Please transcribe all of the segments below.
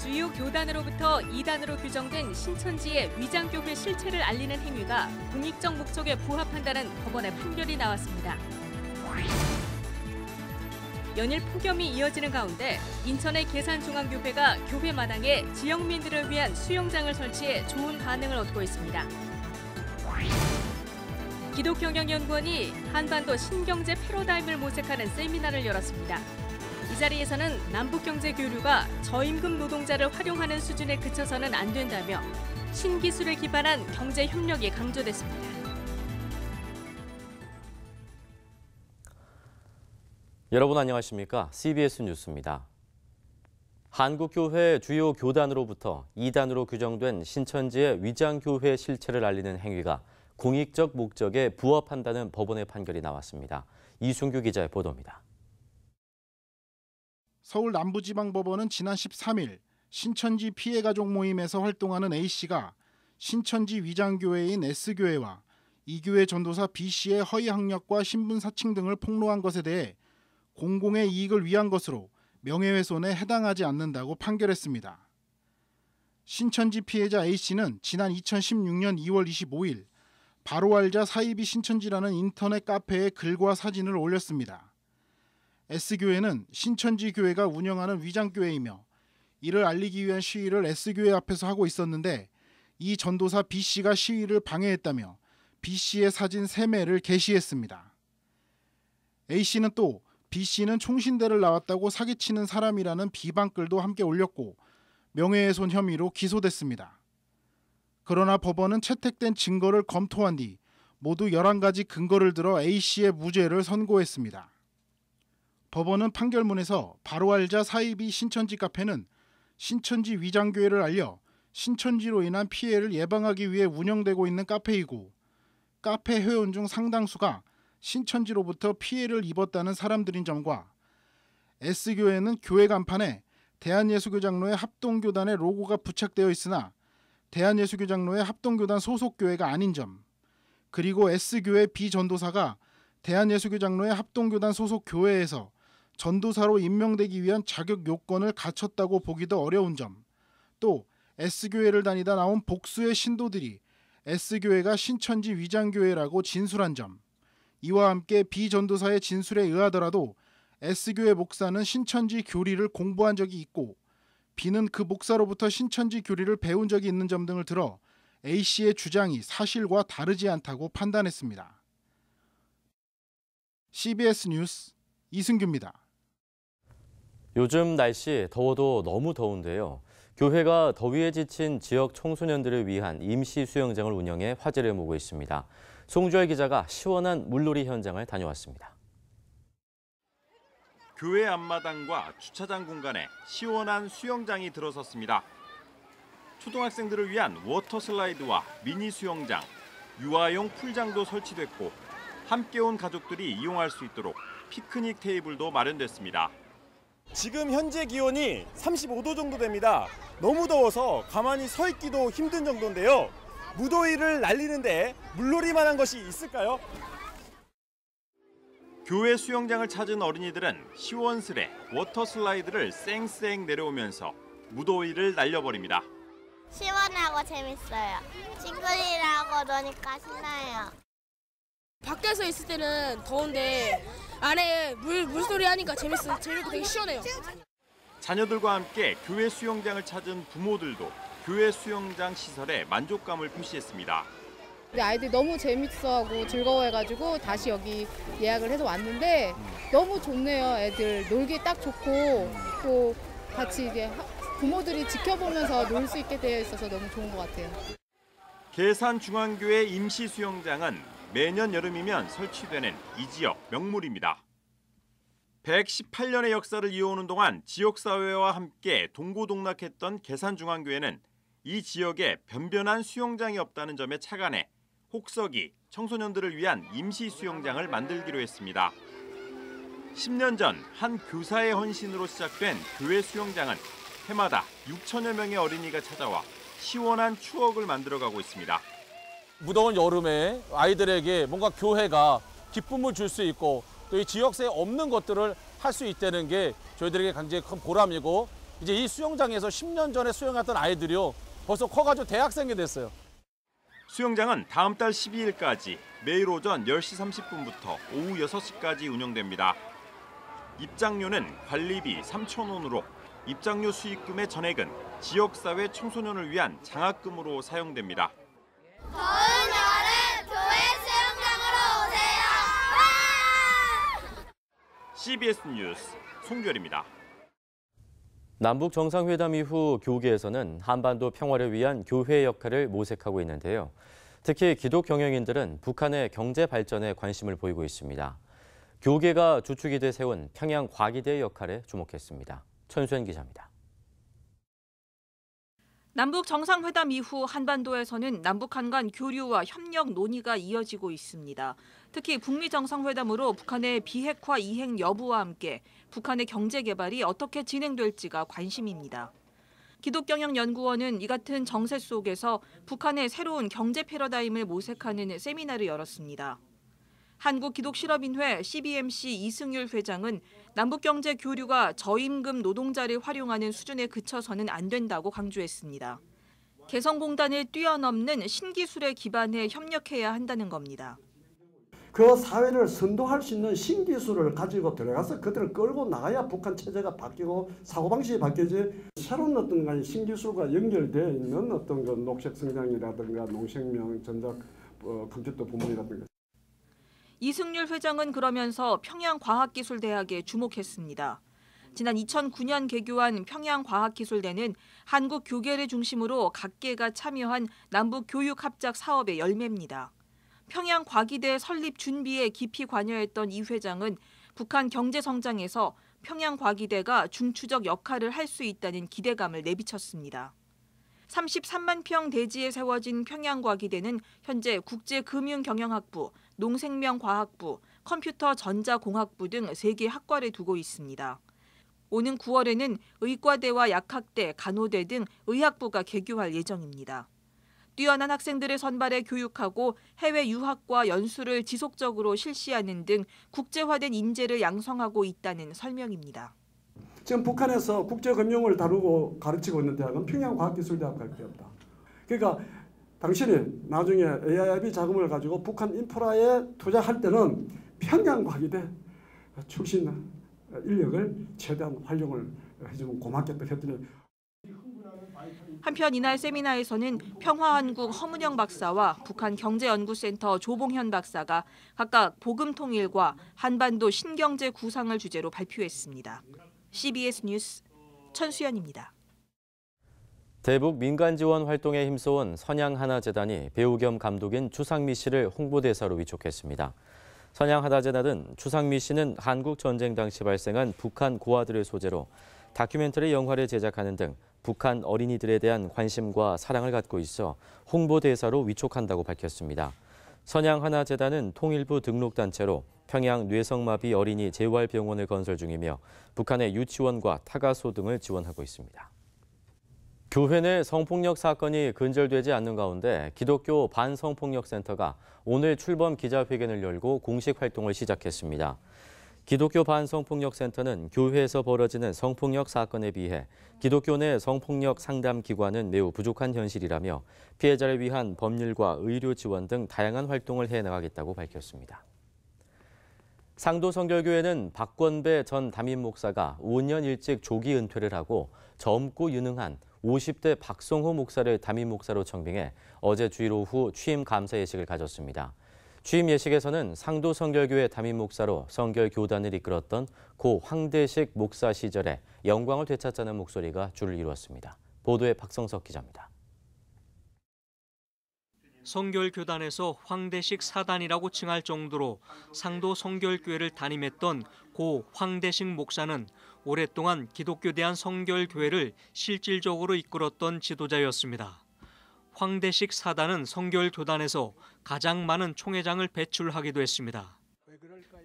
주요 교단으로부터 이단으로 규정된 신천지의 위장교회 실체를 알리는 행위가 공익적 목적에 부합한다는 법원의 판결이 나왔습니다. 연일 폭염이 이어지는 가운데 인천의 계산중앙교회가 교회 마당에 지역민들을 위한 수영장을 설치해 좋은 반응을 얻고 있습니다. 기독경영연구원이 한반도 신경제 패러다임을 모색하는 세미나를 열었습니다. 이 자리에서는 남북경제 교류가 저임금 노동자를 활용하는 수준에 그쳐서는 안 된다며 신기술을 기반한 경제 협력이 강조됐습니다. 여러분 안녕하십니까? CBS 뉴스입니다. 한국교회 주요 교단으로부터 이단으로 규정된 신천지의 위장교회 실체를 알리는 행위가 공익적 목적에 부합한다는 법원의 판결이 나왔습니다. 이순규 기자의 보도입니다. 서울 남부지방법원은 지난 13일 신천지 피해가족 모임에서 활동하는 A씨가 신천지 위장교회인 S교회와 이 교회 전도사 B씨의 허위 학력과 신분 사칭 등을 폭로한 것에 대해 공공의 이익을 위한 것으로 명예훼손에 해당하지 않는다고 판결했습니다. 신천지 피해자 A씨는 지난 2016년 2월 25일 바로 알자 사이비 신천지라는 인터넷 카페에 글과 사진을 올렸습니다. S교회는 신천지 교회가 운영하는 위장교회이며 이를 알리기 위한 시위를 S교회 앞에서 하고 있었는데 이 전도사 B씨가 시위를 방해했다며 B씨의 사진 3매를 게시했습니다. A씨는 또 B씨는 총신대를 나왔다고 사기치는 사람이라는 비방글도 함께 올렸고 명예훼손 혐의로 기소됐습니다. 그러나 법원은 채택된 증거를 검토한 뒤 모두 11가지 근거를 들어 A씨의 무죄를 선고했습니다. 법원은 판결문에서 바로 알자 사이비 신천지 카페는 신천지 위장교회를 알려 신천지로 인한 피해를 예방하기 위해 운영되고 있는 카페이고 카페 회원 중 상당수가 신천지로부터 피해를 입었다는 사람들인 점과 S교회는 교회 간판에 대한예수교장로회 합동교단의 로고가 부착되어 있으나 대한예수교장로회 합동교단 소속 교회가 아닌 점, 그리고 S교회 B전도사가 대한예수교장로회 합동교단 소속 교회에서 전도사로 임명되기 위한 자격 요건을 갖췄다고 보기도 어려운 점, 또 S교회를 다니다 나온 복수의 신도들이 S교회가 신천지 위장교회라고 진술한 점, 이와 함께 B전도사의 진술에 의하더라도 S교회 목사는 신천지 교리를 공부한 적이 있고 B는 그 목사로부터 신천지 교리를 배운 적이 있는 점 등을 들어 A씨의 주장이 사실과 다르지 않다고 판단했습니다. CBS 뉴스 이승규입니다. 요즘 날씨 더워도 너무 더운데요. 교회가 더위에 지친 지역 청소년들을 위한 임시 수영장을 운영해 화제를 모으고 있습니다. 송주열 기자가 시원한 물놀이 현장을 다녀왔습니다. 교회 앞마당과 주차장 공간에 시원한 수영장이 들어섰습니다. 초등학생들을 위한 워터 슬라이드와 미니 수영장, 유아용 풀장도 설치됐고 함께 온 가족들이 이용할 수 있도록 피크닉 테이블도 마련됐습니다. 지금 현재 기온이 35도 정도 됩니다. 너무 더워서 가만히 서 있기도 힘든 정도인데요. 무더위를 날리는데 물놀이만 한 것이 있을까요? 교회 수영장을 찾은 어린이들은 시원스레 워터 슬라이드를 쌩쌩 내려오면서 무더위를 날려버립니다. 시원하고 재밌어요. 친구들이랑 노니까 신나요. 밖에서 있을 때는 더운데 안에 물소리 하니까 재밌고 되게 시원해요. 자녀들과 함께 교회 수영장을 찾은 부모들도 교회 수영장 시설에 만족감을 표시했습니다. 아이들이 너무 재밌어하고 즐거워해가지고 다시 여기 예약을 해서 왔는데 너무 좋네요. 애들 놀기 딱 좋고 또 같이 이제 부모들이 지켜보면서 놀 수 있게 되어 있어서 너무 좋은 것 같아요. 계산중앙교회 임시 수영장은 매년 여름이면 설치되는 이 지역 명물입니다. 118년의 역사를 이어오는 동안 지역사회와 함께 동고동락했던 계산중앙교회는 이 지역에 변변한 수영장이 없다는 점에 착안해 혹서기 청소년들을 위한 임시 수영장을 만들기로 했습니다. 10년 전 한 교사의 헌신으로 시작된 교회 수영장은 해마다 6천여 명의 어린이가 찾아와 시원한 추억을 만들어가고 있습니다. 무더운 여름에 아이들에게 뭔가 교회가 기쁨을 줄 수 있고 또 이 지역사회에 없는 것들을 할 수 있다는 게 저희들에게 굉장히 큰 보람이고 이제 이 수영장에서 10년 전에 수영했던 아이들이요. 벌써 커가지고 대학생이 됐어요. 수영장은 다음 달 12일까지 매일 오전 10시 30분부터 오후 6시까지 운영됩니다. 입장료는 관리비 3,000원으로 입장료 수익금의 전액은 지역사회 청소년을 위한 장학금으로 사용됩니다. 더운 여름 교회 수영장으로 오세요. CBS 뉴스 송규열입니다. 남북 정상회담 이후 교계에서는 한반도 평화를 위한 교회의 역할을 모색하고 있는데요. 특히 기독 경영인들은 북한의 경제 발전에 관심을 보이고 있습니다. 교계가 주축이 돼 세운 평양 과기대의 역할에 주목했습니다. 천수연 기자입니다. 남북 정상회담 이후 한반도에서는 남북한 간 교류와 협력 논의가 이어지고 있습니다. 특히 북미 정상회담으로 북한의 비핵화 이행 여부와 함께 북한의 경제 개발이 어떻게 진행될지가 관심입니다. 기독경영연구원은 이 같은 정세 속에서 북한의 새로운 경제 패러다임을 모색하는 세미나를 열었습니다. 한국기독실업인회 CBMC 이승률 회장은 남북경제 교류가 저임금 노동자를 활용하는 수준에 그쳐서는 안 된다고 강조했습니다. 개성공단을 뛰어넘는 신기술에 기반해 협력해야 한다는 겁니다. 그 사회를 선도할 수 있는 신기술을 가지고 들어가서 그들을 끌고 나가야 북한 체제가 바뀌고 사고방식이 바뀌지, 새로운 어떤 간에 신기술과 연결되어 있는 어떤 그 녹색 성장이라든가 농생명, 전자 컴퓨터 부문이라든가. 이승률 회장은 그러면서 평양과학기술대학에 주목했습니다. 지난 2009년 개교한 평양과학기술대는 한국 교계를 중심으로 각계가 참여한 남북 교육 합작 사업의 열매입니다. 평양과기대 설립 준비에 깊이 관여했던 이 회장은 북한 경제 성장에서 평양과기대가 중추적 역할을 할 수 있다는 기대감을 내비쳤습니다. 33만 평 대지에 세워진 평양과기대는 현재 국제금융경영학부, 농생명과학부, 컴퓨터전자공학부 등 3개 학과를 두고 있습니다. 오는 9월에는 의과대와 약학대, 간호대 등 의학부가 개교할 예정입니다. 뛰어난 학생들을 선발해 교육하고 해외 유학과 연수를 지속적으로 실시하는 등 국제화된 인재를 양성하고 있다는 설명입니다. 지금 북한에서 국제금융을 다루고 가르치고 있는 대학은 평양과학기술대학밖에 없다. 그러니까 당신이 나중에 AIB 자금을 가지고 북한 인프라에 투자할 때는 평양과기대 출신 인력을 최대한 활용을 해주면 고맙겠다 했더니. 한편 이날 세미나에서는 평화한국 허문영 박사와 북한경제연구센터 조봉현 박사가 각각 복음통일과 한반도 신경제 구상을 주제로 발표했습니다. CBS 뉴스 천수연입니다. 대북 민간 지원 활동에 힘써온 선양하나재단이 배우 겸 감독인 추상미 씨를 홍보대사로 위촉했습니다. 선양하나재단은 추상미 씨는 한국 전쟁 당시 발생한 북한 고아들을 소재로 다큐멘터리 영화를 제작하는 등 북한 어린이들에 대한 관심과 사랑을 갖고 있어 홍보대사로 위촉한다고 밝혔습니다. 선양하나재단은 통일부 등록단체로 평양 뇌성마비 어린이 재활병원을 건설 중이며 북한의 유치원과 타가소 등을 지원하고 있습니다. 교회 내 성폭력 사건이 근절되지 않는 가운데 기독교 반성폭력센터가 오늘 출범 기자회견을 열고 공식 활동을 시작했습니다. 기독교 반성폭력센터는 교회에서 벌어지는 성폭력 사건에 비해 기독교 내 성폭력 상담 기관은 매우 부족한 현실이라며 피해자를 위한 법률과 의료 지원 등 다양한 활동을 해나가겠다고 밝혔습니다. 상도성결교회는 박권배 전 담임 목사가 5년 일찍 조기 은퇴를 하고 젊고 유능한 50대 박성호 목사를 담임 목사로 청빙해 어제 주일 오후 취임 감사 예식을 가졌습니다. 취임 예식에서는 상도성결교회 담임 목사로 성결교단을 이끌었던 고 황대식 목사 시절에 영광을 되찾자는 목소리가 줄을 이루었습니다. 보도에 박성석 기자입니다. 성결교단에서 황대식 사단이라고 칭할 정도로 상도성결교회를 담임했던 고 황대식 목사는 오랫동안 기독교 대한성결교회를 실질적으로 이끌었던 지도자였습니다. 황대식 사단은 성결교단에서 가장 많은 총회장을 배출하기도 했습니다.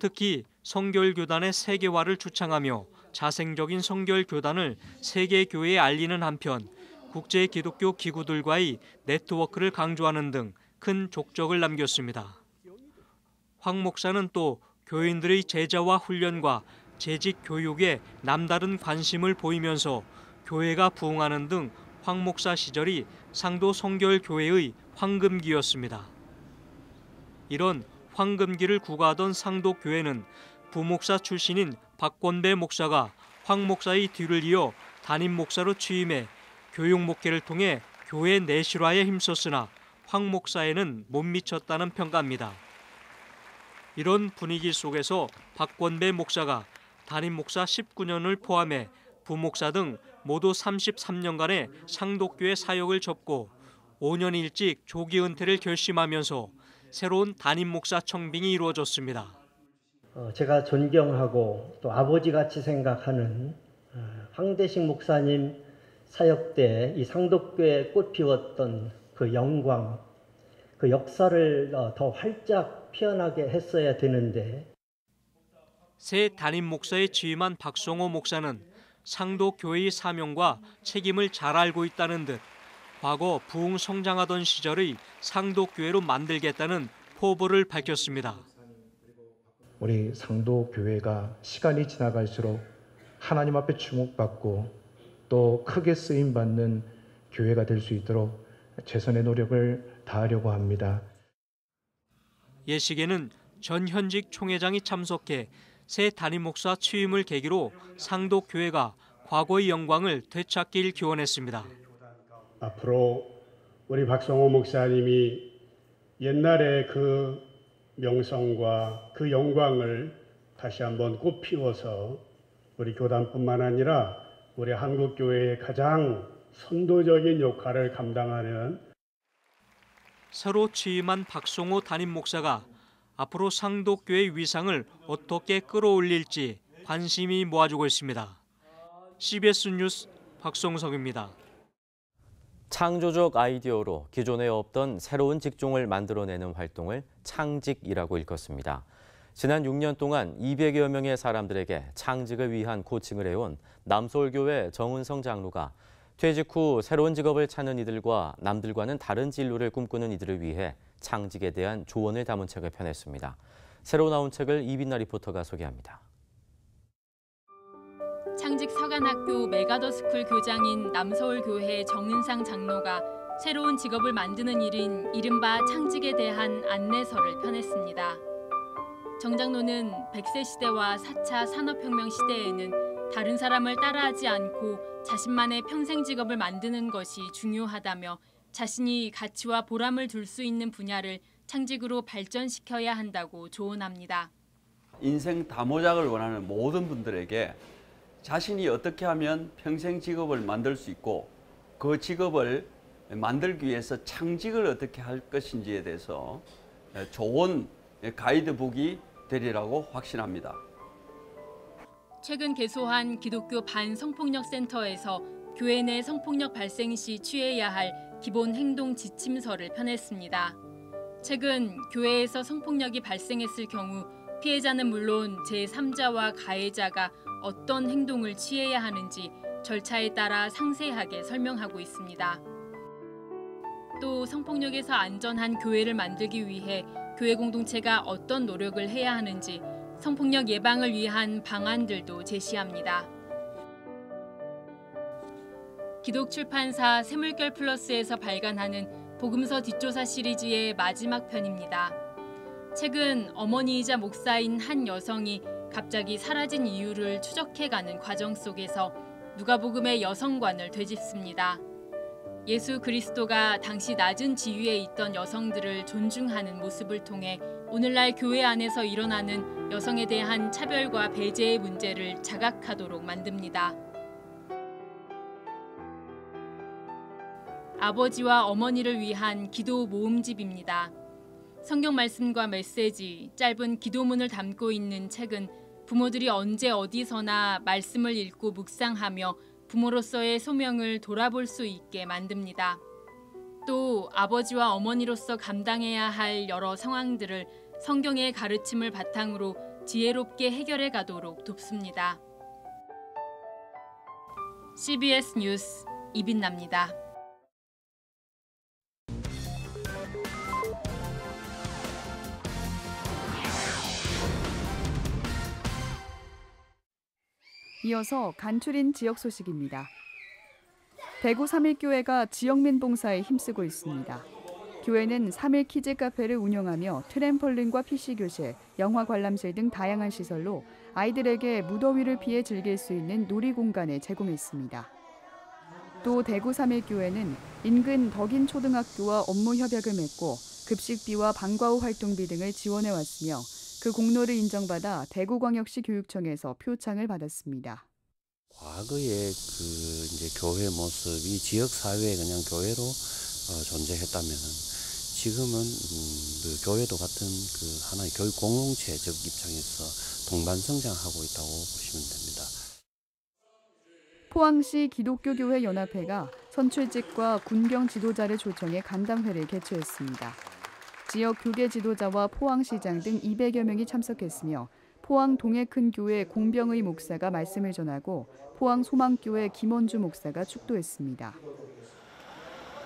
특히 성결교단의 세계화를 주창하며 자생적인 성결교단을 세계 교회에 알리는 한편 국제 기독교 기구들과의 네트워크를 강조하는 등 큰 족적을 남겼습니다. 황 목사는 또 교인들의 제자화 훈련과 재직 교육에 남다른 관심을 보이면서 교회가 부흥하는 등 황 목사 시절이 상도 성결교회의 황금기였습니다. 이런 황금기를 구가하던 상도교회는 부목사 출신인 박권배 목사가 황 목사의 뒤를 이어 담임 목사로 취임해 교육 목회를 통해 교회 내실화에 힘썼으나 황 목사에는 못 미쳤다는 평가입니다. 이런 분위기 속에서 박권배 목사가 담임 목사 19년을 포함해 부목사 등 모두 33년간의 상도교회 사역을 접고 5년 일찍 조기 은퇴를 결심하면서 새로운 담임 목사 청빙이 이루어졌습니다. 제가 존경하고 또 아버지같이 생각하는 황대식 목사님 사역 때 이 상도교회에 꽃 피웠던 그 영광, 그 역사를 더 활짝 피어나게 했어야 되는데 새 담임 목사에 취임한 박성호 목사는 상도교회의 사명과 책임을 잘 알고 있다는 듯 과거 부흥 성장하던 시절의 상도교회로 만들겠다는 포부를 밝혔습니다. 우리 상도교회가 시간이 지나갈수록 하나님 앞에 주목받고 또 크게 쓰임받는 교회가 될 수 있도록 최선의 노력을 다하려고 합니다. 예식에는 전 현직 총회장이 참석해 새 담임 목사 취임을 계기로 상도교회가 과거의 영광을 되찾길 기원했습니다. 앞으로 우리 박성호 목사님이 옛날의 그 명성과 그 영광을 다시 한번 꽃피워서 우리 교단뿐만 아니라 우리 한국교회의 가장 선도적인 역할을 감당하는 새로 취임한 박성호 담임 목사가 앞으로 상도교회의 위상을 어떻게 끌어올릴지 관심이 모아지고 있습니다. CBS 뉴스 박성석입니다. 창조적 아이디어로 기존에 없던 새로운 직종을 만들어내는 활동을 창직이라고 일컫습니다. 지난 6년 동안 200여 명의 사람들에게 창직을 위한 코칭을 해온 남서울교회 정은성 장로가 퇴직 후 새로운 직업을 찾는 이들과 남들과는 다른 진로를 꿈꾸는 이들을 위해 창직에 대한 조언을 담은 책을 펴냈습니다. 새로 나온 책을 이빈나 리포터가 소개합니다. 창직 서간학교 메가더스쿨 교장인 남서울교회 정은상 장로가 새로운 직업을 만드는 일인 이른바 창직에 대한 안내서를 펴냈습니다. 정 장로는 100세 시대와 4차 산업혁명 시대에는 다른 사람을 따라하지 않고 자신만의 평생 직업을 만드는 것이 중요하다며 자신이 가치와 보람을 둘 수 있는 분야를 창직으로 발전시켜야 한다고 조언합니다. 인생 다모작을 원하는 모든 분들에게 자신이 어떻게 하면 평생 직업을 만들 수 있고 그 직업을 만들기 위해서 창직을 어떻게 할 것인지에 대해서 좋은 가이드북이 되리라고 확신합니다. 최근 개소한 기독교 반성폭력센터에서 교회 내 성폭력 발생 시 취해야 할 기본 행동 지침서를 펴냈습니다. 최근 교회에서 성폭력이 발생했을 경우 피해자는 물론 제3자와 가해자가 어떤 행동을 취해야 하는지 절차에 따라 상세하게 설명하고 있습니다. 또 성폭력에서 안전한 교회를 만들기 위해 교회 공동체가 어떤 노력을 해야 하는지 성폭력 예방을 위한 방안들도 제시합니다. 기독출판사 새물결 플러스에서 발간하는 복음서 뒷조사 시리즈의 마지막 편입니다. 책은 어머니이자 목사인 한 여성이 갑자기 사라진 이유를 추적해가는 과정 속에서 누가복음의 여성관을 되짚습니다. 예수 그리스도가 당시 낮은 지위에 있던 여성들을 존중하는 모습을 통해 오늘날 교회 안에서 일어나는 여성에 대한 차별과 배제의 문제를 자각하도록 만듭니다. 아버지와 어머니를 위한 기도 모음집입니다. 성경 말씀과 메시지, 짧은 기도문을 담고 있는 책은 부모들이 언제 어디서나 말씀을 읽고 묵상하며 부모로서의 소명을 돌아볼 수 있게 만듭니다. 또 아버지와 어머니로서 감당해야 할 여러 상황들을 성경의 가르침을 바탕으로 지혜롭게 해결해 가도록 돕습니다. CBS 뉴스 이빈나입니다. 이어서 간추린 지역 소식입니다. 대구 3.1교회가 지역민 봉사에 힘쓰고 있습니다. 교회는 3.1 키즈 카페를 운영하며 트램펄린과 PC교실, 영화 관람실 등 다양한 시설로 아이들에게 무더위를 피해 즐길 수 있는 놀이 공간을 제공했습니다. 또 대구 3.1교회는 인근 덕인초등학교와 업무 협약을 맺고 급식비와 방과 후 활동비 등을 지원해왔으며 그 공로를 인정받아 대구광역시 교육청에서 표창을 받았습니다. 과거의 이제 교회 모습이 지역 사회의 그냥 교회로 존재했다면은 지금은 그 교회도 같은 그 하나의 교육 공동체적 입장에서 동반 성장하고 있다고 보시면 됩니다. 포항시 기독교교회 연합회가 선출직과 군경 지도자를 초청해 간담회를 개최했습니다. 지역 교계 지도자와 포항시장 등 200여 명이 참석했으며 포항 동해큰교회 공병의 목사가 말씀을 전하고 포항 소망교회 김원주 목사가 축도했습니다.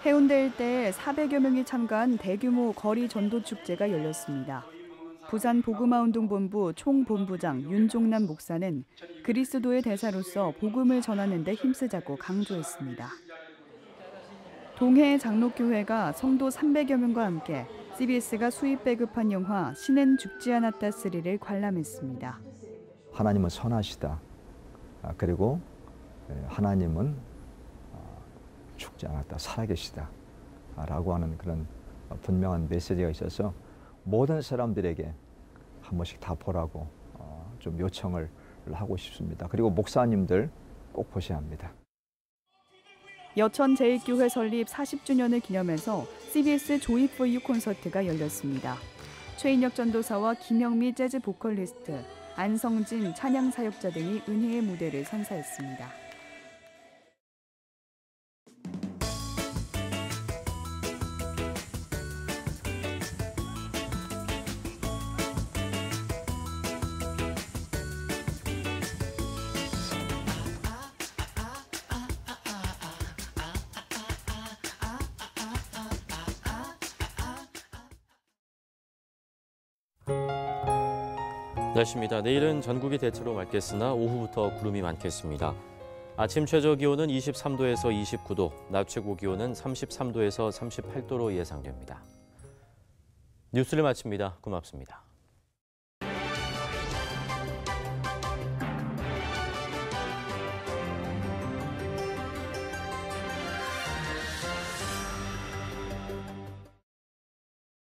해운대 일대에 400여 명이 참가한 대규모 거리 전도 축제가 열렸습니다. 부산 복음화운동본부 총본부장 윤종남 목사는 그리스도의 대사로서 복음을 전하는 데 힘쓰자고 강조했습니다. 동해 장로교회가 성도 300여 명과 함께 CBS가 수입 배급한 영화 신은 죽지 않았다 3를 관람했습니다. 하나님은 선하시다. 그리고 하나님은 죽지 않았다. 살아계시다. 라고 하는 그런 분명한 메시지가 있어서 모든 사람들에게 한 번씩 다 보라고 좀 요청을 하고 싶습니다. 그리고 목사님들 꼭 보셔야 합니다. 여천 제1교회 설립 40주년을 기념해서 CBS 조이 포 유 콘서트가 열렸습니다. 최인혁 전도사와 김영미 재즈 보컬리스트, 안성진 찬양 사역자 등이 은혜의 무대를 선사했습니다. 날씨입니다. 내일은 전국이 대체로 맑겠으나 오후부터 구름이 많겠습니다. 아침 최저 기온은 23도에서 29도, 낮 최고 기온은 33도에서 38도로 예상됩니다. 뉴스를 마칩니다. 고맙습니다.